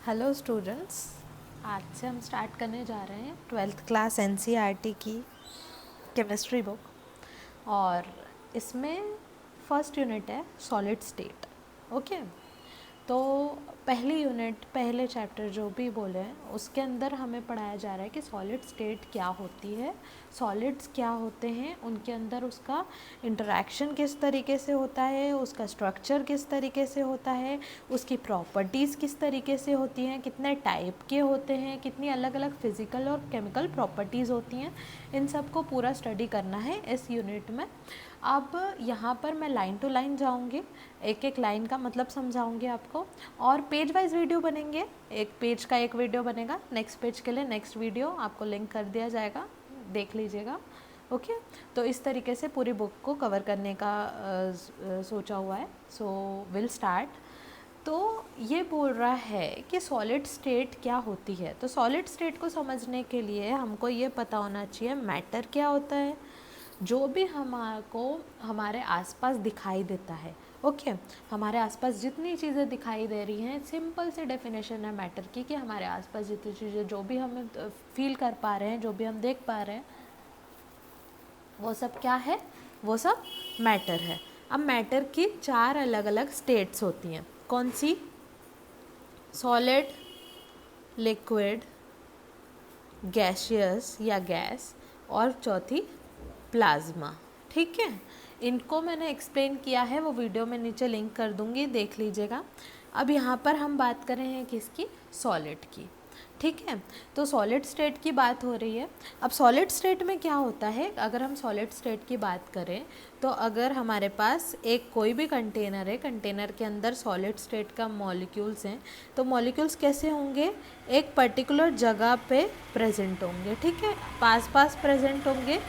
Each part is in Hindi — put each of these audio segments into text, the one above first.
Hello students. आज से हम स्टार्ट करने जा रहे हैं 12th क्लास एनसीईआरटी की केमिस्ट्री बुक और इसमें फर्स्ट यूनिट है सॉलिड स्टेट। ओके, तो पहली यूनिट पहले चैप्टर जो भी बोले हैं उसके अंदर हमें पढ़ाया जा रहा है कि सॉलिड स्टेट क्या होती है, सॉलिड्स क्या होते हैं, उनके अंदर उसका इंटरेक्शन किस तरीके से होता है, उसका स्ट्रक्चर किस तरीके से होता है, उसकी प्रॉपर्टीज़ किस तरीके से होती हैं, कितने टाइप के होते हैं, कितनी अलग अलग फिज़िकल और केमिकल प्रॉपर्टीज़ होती हैं, इन सब को पूरा स्टडी करना है इस यूनिट में। अब यहाँ पर मैं लाइन टू लाइन जाऊँगी, एक एक लाइन का मतलब समझाऊंगी आपको और पेज वाइज वीडियो बनेंगे। एक पेज का एक वीडियो बनेगा, नेक्स्ट पेज के लिए नेक्स्ट वीडियो आपको लिंक कर दिया जाएगा, देख लीजिएगा। ओके, तो इस तरीके से पूरी बुक को कवर करने का सोचा हुआ है। So will start. तो ये बोल रहा है कि सॉलिड स्टेट क्या होती है। तो सॉलिड स्टेट को समझने के लिए हमको ये पता होना चाहिए मैटर क्या होता है, जो भी हमको हमारे आसपास दिखाई देता है। ओके, हमारे आसपास जितनी चीज़ें दिखाई दे रही हैं, सिंपल सी डेफिनेशन है मैटर की कि हमारे आसपास जितनी चीज़ें जो भी हम फील कर पा रहे हैं, जो भी हम देख पा रहे हैं, वो सब क्या है, वो सब मैटर है। अब मैटर की 4 अलग अलग स्टेट्स होती हैं। कौन सी? सॉलिड, लिक्विड, गैसियस या गैस, और चौथी प्लाज्मा। ठीक है, इनको मैंने एक्सप्लेन किया है, वो वीडियो में नीचे लिंक कर दूंगी, देख लीजिएगा। अब यहाँ पर हम बात कर रहे हैं किसकी? सॉलिड की। ठीक है, तो सॉलिड स्टेट की बात हो रही है। अब सॉलिड स्टेट में क्या होता है, अगर हम सॉलिड स्टेट की बात करें तो अगर हमारे पास एक कोई भी कंटेनर है, कंटेनर के अंदर सॉलिड स्टेट का मॉलिक्यूल्स हैं, तो मॉलिक्यूल्स कैसे होंगे? एक पर्टिकुलर जगह पे प्रेजेंट होंगे। ठीक है, पास पास प्रेजेंट होंगे।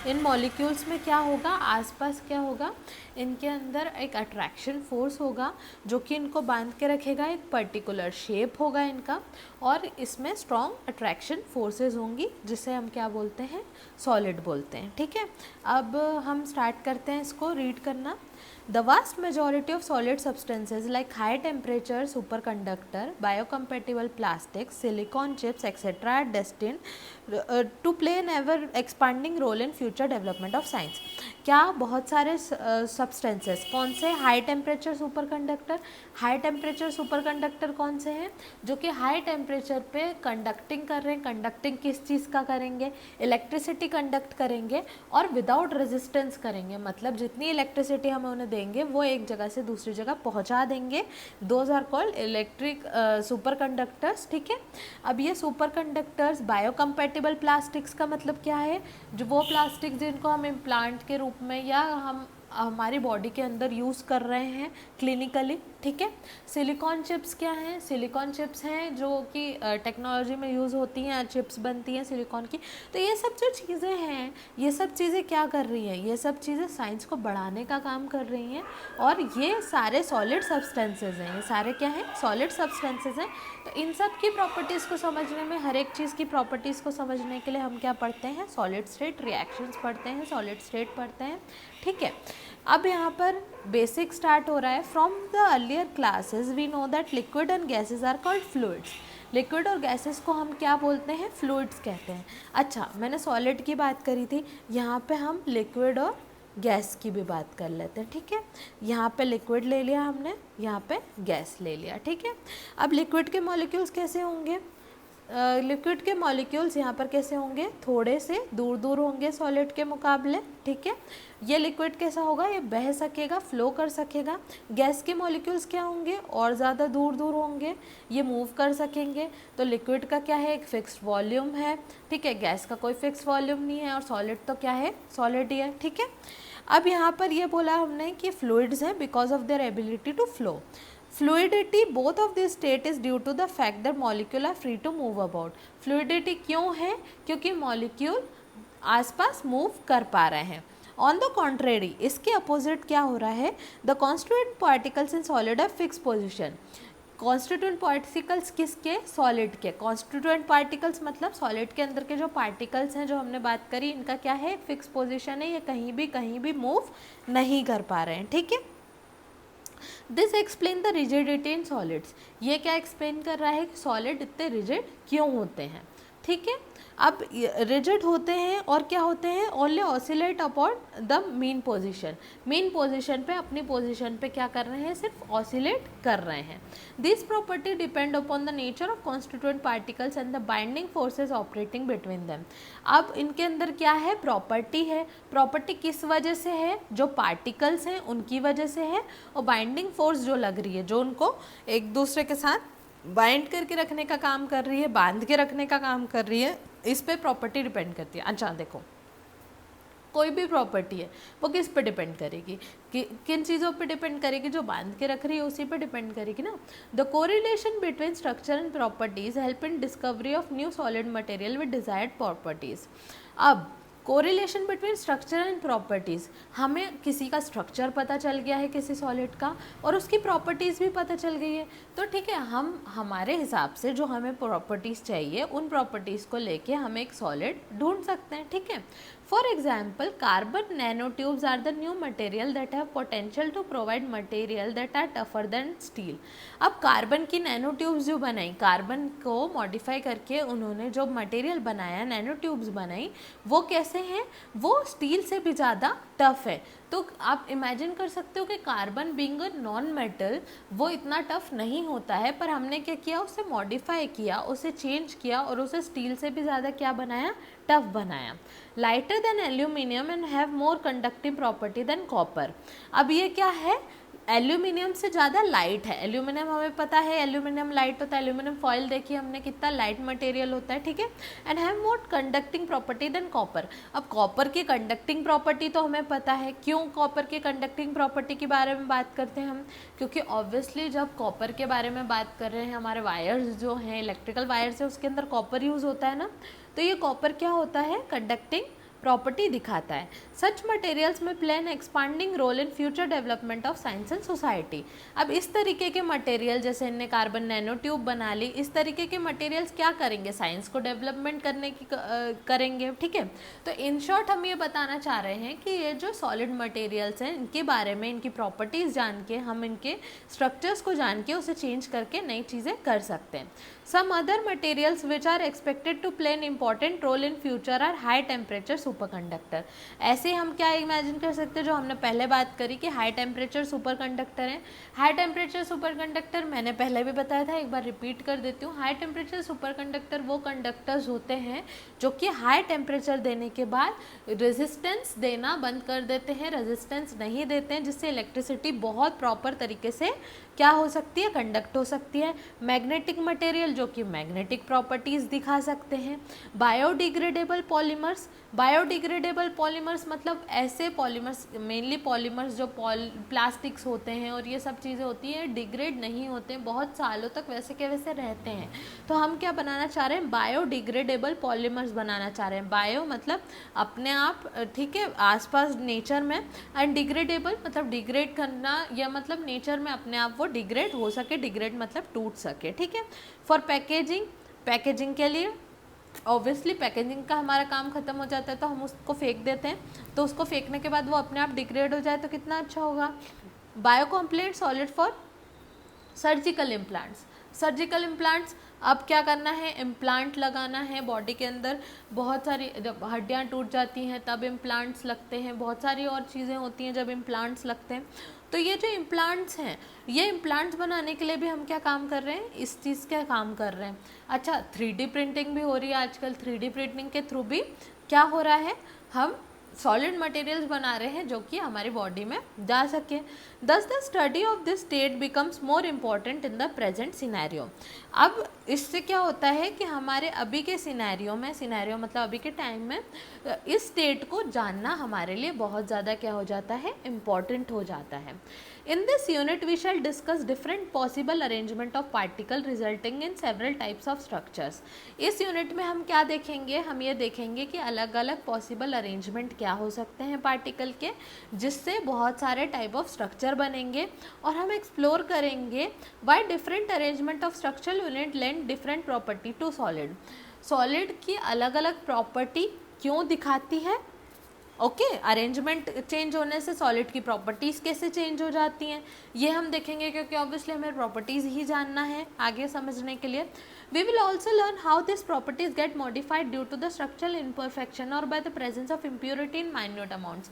इन मॉलिक्यूल्स में क्या होगा, आसपास क्या होगा, इनके अंदर एक अट्रैक्शन फोर्स होगा जो कि इनको बांध के रखेगा, एक पर्टिकुलर शेप होगा इनका, और इसमें स्ट्रॉन्ग अट्रैक्शन फोर्सेस होंगी, जिसे हम क्या बोलते हैं? सॉलिड बोलते हैं। ठीक है, अब हम स्टार्ट करते हैं इसको रीड करना। The vast majority of solid substances like high temperature superconductor, biocompatible plastics, silicon chips, etc. are destined to play an ever expanding role in future development of science. क्या बहुत सारे सब्सटेंसेस, कौन से? High temperature super conductor. High temperature super conductor कौन से हैं? जो कि हाई टेम्परेचर पे कंडक्टिंग कर रहे हैं। कंडक्टिंग किस चीज़ का करेंगे? इलेक्ट्रिसिटी कंडक्ट करेंगे और विदाउट रेजिस्टेंस करेंगे, मतलब जितनी इलेक्ट्रिसिटी हम उन्हें देंगे वो एक जगह से दूसरी जगह पहुंचा देंगे। Those are called electric superconductors. ठीक है, अब ये सुपर कंडक्टर्स बायोकम्पैटिबल प्लास्टिक्स का मतलब क्या है? जो वो प्लास्टिक जिनको हम इम्प्लांट के रूप में या हम हमारी बॉडी के अंदर यूज़ कर रहे हैं क्लिनिकली। ठीक है, सिलिकॉन चिप्स क्या हैं? सिलिकॉन चिप्स हैं जो कि टेक्नोलॉजी में यूज़ होती हैं, चिप्स बनती हैं सिलिकॉन की। तो ये सब जो चीज़ें हैं, ये सब चीज़ें क्या कर रही हैं? ये सब चीज़ें साइंस को बढ़ाने का काम कर रही हैं, और ये सारे सॉलिड सब्सटेंसेज हैं। ये सारे क्या हैं? सॉलिड सब्सटेंसेज हैं। तो इन सब की प्रॉपर्टीज़ को समझने में, हर एक चीज़ की प्रॉपर्टीज़ को समझने के लिए हम क्या पढ़ते हैं? सॉलिड स्टेट रिएक्शंस पढ़ते हैं, सॉलिड स्टेट पढ़ते हैं। ठीक है, अब यहाँ पर बेसिक स्टार्ट हो रहा है। From the earlier classes we know that liquid and gases are called fluids. Liquid और गैसेस को हम क्या बोलते हैं? फ्लूइड्स कहते हैं। अच्छा, मैंने सॉलिड की बात करी थी, यहाँ पे हम लिक्विड और गैस की भी बात कर लेते हैं। ठीक है, यहाँ पे लिक्विड ले लिया हमने, यहाँ पे गैस ले लिया। ठीक है, अब लिक्विड के मॉलिक्यूल्स कैसे होंगे? लिक्विड के मॉलिक्यूल्स यहाँ पर कैसे होंगे? थोड़े से दूर दूर होंगे सॉलिड के मुकाबले। ठीक है, ये लिक्विड कैसा होगा? ये बह सकेगा, फ्लो कर सकेगा। गैस के मॉलिक्यूल्स क्या होंगे? और ज़्यादा दूर दूर होंगे, ये मूव कर सकेंगे। तो लिक्विड का क्या है? एक फिक्स्ड वॉल्यूम है। ठीक है, गैस का कोई फिक्स वॉल्यूम नहीं है, और सॉलिड तो क्या है? सॉलिड ही है। ठीक है, अब यहाँ पर ये बोला हमने कि फ्लूइड्स हैं because of their ability to flow. Fluidity both of this state is due to the fact that molecule are free to move about. Fluidity क्यों है? क्योंकि मॉलिक्यूल आसपास मूव कर पा रहे हैं। ऑन द कॉन्ट्रेरी, इसके अपोजिट क्या हो रहा है? The constituent particles in solid are fix position. Constituent particles किसके? सॉलिड के। कॉन्स्टिट्यूएंट पार्टिकल्स मतलब सॉलिड के अंदर के जो पार्टिकल्स हैं जो हमने बात करी, इनका क्या है? फिक्स पोजीशन है, ये कहीं भी मूव नहीं कर पा रहे हैं। ठीक है, this explain the rigidity in solids. ये क्या एक्सप्लेन कर रहा है कि सॉलिड इतने रिजिड क्यों होते हैं, ठीक है। अब रिजिड होते हैं और क्या होते हैं, only oscillate upon the mean position, mean position पे, अपनी पोजीशन पे क्या कर रहे हैं, सिर्फ ऑसिलेट कर रहे हैं। This property depend upon the nature of constituent particles and the binding forces operating between them. अब इनके अंदर क्या है, प्रॉपर्टी है। प्रॉपर्टी किस वजह से है, जो पार्टिकल्स हैं उनकी वजह से है, और बाइंडिंग फोर्स जो लग रही है, जो उनको एक दूसरे के साथ बाइंड करके रखने का काम कर रही है, बांध के रखने का काम कर रही है, इस पे प्रॉपर्टी डिपेंड करती है। अच्छा देखो, कोई भी प्रॉपर्टी है वो किस पे डिपेंड करेगी, कि किन चीज़ों पे डिपेंड करेगी, जो बांध के रख रही है उसी पे डिपेंड करेगी ना। The correlation between structure and properties help in discovery of new solid material with desired properties. अब correlation between structure and properties, हमें किसी का स्ट्रक्चर पता चल गया है किसी सॉलिड का, और उसकी प्रॉपर्टीज़ भी पता चल गई है, तो ठीक है, हम हमारे हिसाब से जो हमें प्रॉपर्टीज़ चाहिए उन प्रॉपर्टीज़ को लेके हम एक सॉलिड ढूंढ सकते हैं, ठीक है। For example, carbon nano tubes are the new material that have potential to provide material that are tougher than steel. अब कार्बन की नैनो ट्यूब्स जो बनाई, कार्बन को मॉडिफाई करके उन्होंने जो मटेरियल बनाया, नैनो ट्यूब्स बनाई, वो कैसे हैं, वो स्टील से भी ज़्यादा टफ है। तो आप इमेजिन कर सकते हो कि carbon being a non metal वो इतना टफ नहीं होता है, पर हमने क्या किया, उसे मॉडिफाई किया, उसे चेंज किया और उसे स्टील से भी ज़्यादा क्या बनाया, टफ बनाया। Lighter than aluminium and have more conductive property than copper. अब ये क्या है, एल्यूमिनियम से ज़्यादा लाइट है। एल्यूमिनियम हमें पता है एल्यूमिनियम लाइट होता है, एल्यूमिनियम फॉयल देखिए हमने कितना लाइट मटेरियल होता है, ठीक है। And have more conducting property than copper. अब कॉपर की कंडक्टिंग प्रॉपर्टी तो हमें पता है, क्यों कॉपर की कंडक्टिंग प्रॉपर्टी के बारे में बात करते हैं हम, क्योंकि ऑब्वियसली जब कॉपर के बारे में बात कर रहे हैं, हमारे वायर्स जो हैं, इलेक्ट्रिकल वायर्स है, उसके अंदर कॉपर यूज़ होता है ना, तो ये कॉपर क्या होता है, कंडक्टिंग प्रॉपर्टी दिखाता है। सच मटेरियल्स में play an expanding role in future development of science and society. अब इस तरीके के मटेरियल, जैसे इनने कार्बन नैनो ट्यूब बना ली, इस तरीके के मटेरियल्स क्या करेंगे, साइंस को डेवलपमेंट करने की करेंगे, ठीक है। तो इन शॉर्ट हम ये बताना चाह रहे हैं कि ये जो सॉलिड मटेरियल्स हैं, इनके बारे में, इनकी प्रॉपर्टीज़ जान के, हम इनके स्ट्रक्चर्स को जान के उसे चेंज करके नई चीज़ें कर सकते हैं। Some other materials which are expected to play an important role in future are high temperature superconductor. ऐसे हम क्या इमेजिन कर सकते हैं, जो हमने पहले बात करी कि हाई टेम्परेचर सुपर कंडक्टर है। हाई टेम्परेचर सुपर कंडक्टर मैंने पहले भी बताया था, एक बार रिपीट कर देती हूँ। हाई टेम्परेचर सुपर कंडक्टर वो कंडक्टर्स होते हैं जो कि हाई टेम्परेचर देने के बाद रेजिस्टेंस देना बंद कर देते हैं, रेजिस्टेंस नहीं देते हैं, जिससे इलेक्ट्रिसिटी बहुत प्रॉपर तरीके से क्या हो सकती है, कंडक्ट हो सकती है। मैग्नेटिक मटेरियल जो कि मैग्नेटिक प्रॉपर्टीज़ दिखा सकते हैं। बायोडिग्रेडेबल पॉलीमर्स, बायोडिग्रेडेबल पॉलीमर्स मतलब ऐसे पॉलीमर्स, मेनली पॉलीमर्स जो प्लास्टिक्स होते हैं और ये सब चीज़ें होती हैं, डिग्रेड नहीं होते हैं, बहुत सालों तक वैसे के वैसे रहते हैं। तो हम क्या बनाना चाह रहे हैं, बायोडिग्रेडेबल पॉलीमर्स बनाना चाह रहे हैं। बायो मतलब अपने आप, ठीक है, आसपास नेचर में, एंड डिग्रेडेबल मतलब डिग्रेड करना, या मतलब नेचर में अपने आप वो डिग्रेड हो सके, डिग्रेड मतलब टूट सके, ठीक है। फॉर पैकेजिंग, पैकेजिंग के लिए ऑब्वियसली पैकेजिंग का हमारा काम खत्म हो जाता है तो हम उसको फेंक देते हैं, तो उसको फेंकने के बाद वो अपने आप डिग्रेड हो जाए तो कितना अच्छा होगा। Biocompatible solid for surgical implants, surgical implants, अब क्या करना है, इम्प्लांट लगाना है बॉडी के अंदर। बहुत सारी, जब हड्डियाँ टूट जाती हैं तब इम्प्लांट्स लगते हैं, बहुत सारी और चीज़ें होती हैं जब इम्प्लांट्स लगते हैं। तो ये जो इम्प्लांट्स हैं, ये इम्प्लांट्स बनाने के लिए भी हम क्या काम कर रहे हैं, इस चीज़ का काम कर रहे हैं। अच्छा, 3D प्रिंटिंग भी हो रही है आजकल, 3D प्रिंटिंग के थ्रू भी क्या हो रहा है, हम सॉलिड मटेरियल्स बना रहे हैं जो कि हमारी बॉडी में जा सके। दस the study of this state becomes more important in the present scenario. अब इससे क्या होता है कि हमारे अभी के सिनेरियो में, सिनेरियो मतलब अभी के टाइम में, इस स्टेट को जानना हमारे लिए बहुत ज़्यादा क्या हो जाता है, इम्पॉर्टेंट हो जाता है। In this unit we shall discuss different possible arrangement of particle resulting in several types of structures। इस यूनिट में हम क्या देखेंगे, हम ये देखेंगे कि अलग अलग पॉसिबल अरेंजमेंट क्या हो सकते हैं पार्टिकल के, जिससे बहुत सारे टाइप ऑफ स्ट्रक्चर बनेंगे, और हम एक्सप्लोर करेंगे why different arrangement of structural unit lend different property to solid. Solid की अलग अलग प्रॉपर्टी क्यों दिखाती है, ओके, अरेंजमेंट चेंज होने से सॉलिड की प्रॉपर्टीज़ कैसे चेंज हो जाती हैं ये हम देखेंगे, क्योंकि ऑब्वियसली हमें प्रॉपर्टीज़ ही जानना है आगे समझने के लिए। We will also learn how this properties get modified due to the structural imperfection और by the presence of impurity in minute amounts.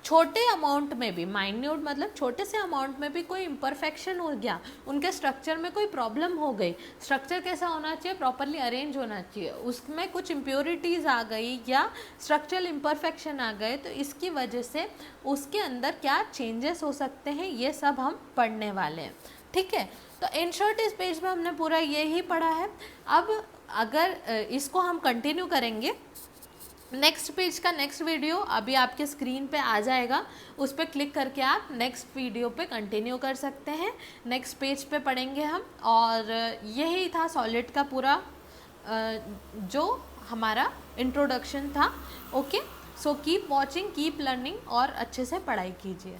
छोटे अमाउंट में भी, माइन्यूट मतलब छोटे से अमाउंट में भी कोई इम्परफेक्शन हो गया, उनके स्ट्रक्चर में कोई प्रॉब्लम हो गई, स्ट्रक्चर कैसा होना चाहिए, प्रॉपरली अरेंज होना चाहिए, उसमें कुछ इम्प्योरिटीज़ आ गई या स्ट्रक्चरल इम्परफेक्शन आ गए, तो इसकी वजह से उसके अंदर क्या चेंजेस हो सकते हैं ये सब हम पढ़ने वाले हैं। ठीक है, तो इन शॉर्ट इस पेज में हमने पूरा ये ही पढ़ा है। अब अगर इसको हम कंटिन्यू करेंगे, नेक्स्ट पेज का नेक्स्ट वीडियो अभी आपके स्क्रीन पे आ जाएगा, उस पर क्लिक करके आप नेक्स्ट वीडियो पे कंटिन्यू कर सकते हैं। नेक्स्ट पेज पे पढ़ेंगे हम, और यही था सॉलिड का पूरा जो हमारा इंट्रोडक्शन था। Okay, so keep watching, keep learning और अच्छे से पढ़ाई कीजिए।